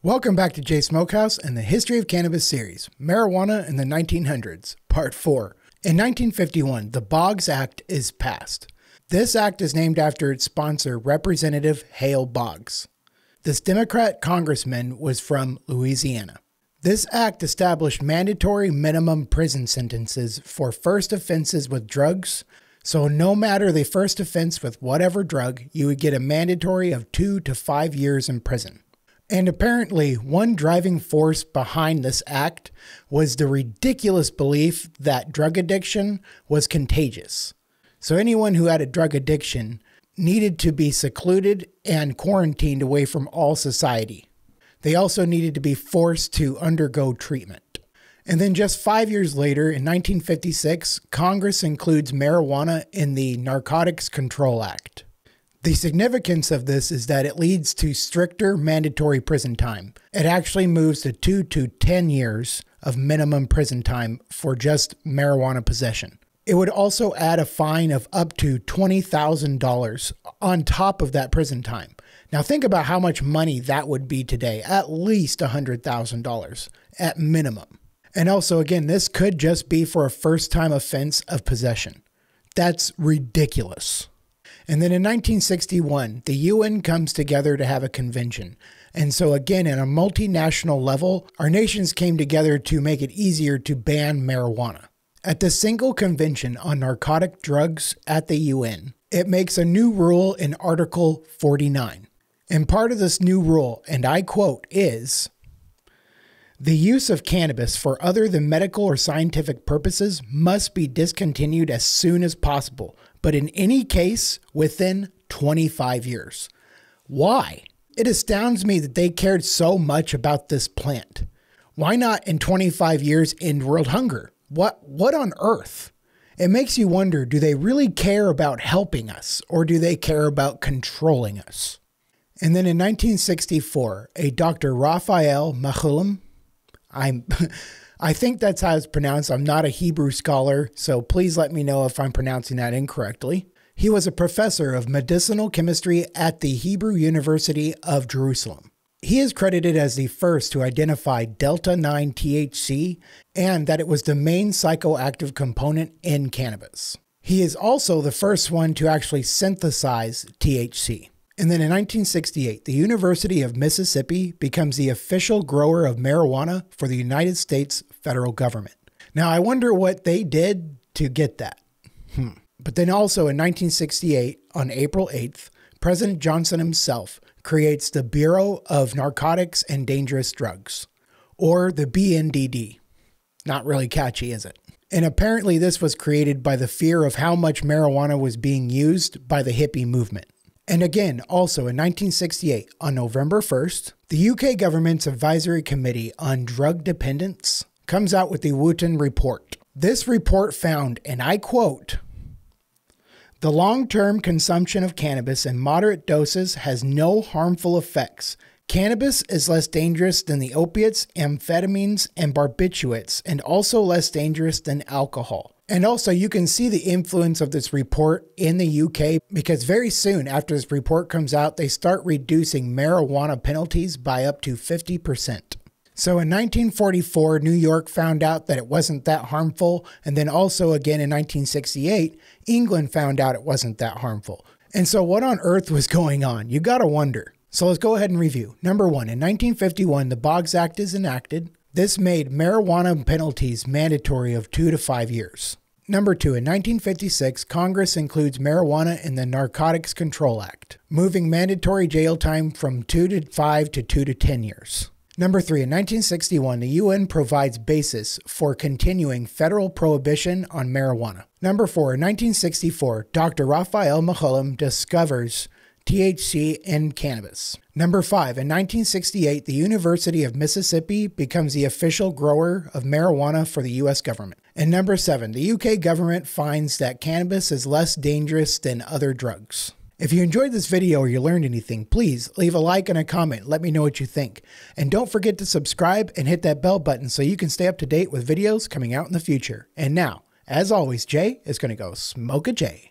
Welcome back to Jay Smokehouse and the History of Cannabis series, Marijuana in the 1900s, Part 4. In 1951, the Boggs Act is passed. This act is named after its sponsor, Representative Hale Boggs. This Democrat congressman was from Louisiana. This act established mandatory minimum prison sentences for first offenses with drugs, so no matter the first offense with whatever drug, you would get a mandatory of 2 to 5 years in prison. And apparently, one driving force behind this act was the ridiculous belief that drug addiction was contagious. So anyone who had a drug addiction needed to be secluded and quarantined away from all society. They also needed to be forced to undergo treatment. And then just 5 years later, in 1956, Congress includes marijuana in the Narcotics Control Act. The significance of this is that it leads to stricter mandatory prison time. It actually moves to 2 to 10 years of minimum prison time for just marijuana possession. It would also add a fine of up to $20,000 on top of that prison time. Now think about how much money that would be today, at least $100,000 at minimum. And also, again, this could just be for a first-time offense of possession. That's ridiculous. And then in 1961, the UN comes together to have a convention. And so again, at a multinational level, our nations came together to make it easier to ban marijuana. At the single convention on narcotic drugs at the UN, it makes a new rule in Article 49. And part of this new rule, and I quote, is, "The use of cannabis for other than medical or scientific purposes must be discontinued as soon as possible, but in any case within 25 years. Why? It astounds me that they cared so much about this plant. Why not in 25 years end world hunger? What on earth? It makes you wonder, do they really care about helping us or do they care about controlling us? And then in 1964, a Dr. Raphael Machulum, I think that's how it's pronounced. I'm not a Hebrew scholar, so please let me know if I'm pronouncing that incorrectly. He was a professor of medicinal chemistry at the Hebrew University of Jerusalem. He is credited as the first to identify delta-9 THC and that it was the main psychoactive component in cannabis. He is also the first one to actually synthesize THC. And then in 1968, the University of Mississippi becomes the official grower of marijuana for the United States federal government. Now, I wonder what they did to get that. But then also in 1968, on April 8th, President Johnson himself creates the Bureau of Narcotics and Dangerous Drugs, or the BNDD. Not really catchy, is it? And apparently this was created by the fear of how much marijuana was being used by the hippie movement. And again, also in 1968, on November 1st, the UK government's Advisory Committee on Drug Dependence comes out with the Wooten Report. This report found, and I quote, "The long-term consumption of cannabis in moderate doses has no harmful effects. Cannabis is less dangerous than the opiates, amphetamines, and barbiturates, and also less dangerous than alcohol." And also, you can see the influence of this report in the UK because very soon after this report comes out, they start reducing marijuana penalties by up to 50%. So in 1944, New York found out that it wasn't that harmful. And then also again in 1968, England found out it wasn't that harmful. And so what on earth was going on? You got to wonder. So let's go ahead and review. Number one, in 1951, the Boggs Act is enacted. This made marijuana penalties mandatory of 2 to 5 years. Number two, in 1956, Congress includes marijuana in the Narcotics Control Act, moving mandatory jail time from 2 to 5 to 2 to 10 years. Number three, in 1961, the UN provides basis for continuing federal prohibition on marijuana. Number four, in 1964, Dr. Raphael Machulum discovers THC in cannabis. Number five, in 1968, the University of Mississippi becomes the official grower of marijuana for the U.S. government. And number seven, the UK government finds that cannabis is less dangerous than other drugs. If you enjoyed this video or you learned anything, please leave a like and a comment. Let me know what you think. And don't forget to subscribe and hit that bell button so you can stay up to date with videos coming out in the future. And now, as always, Jay is going to go smoke a J.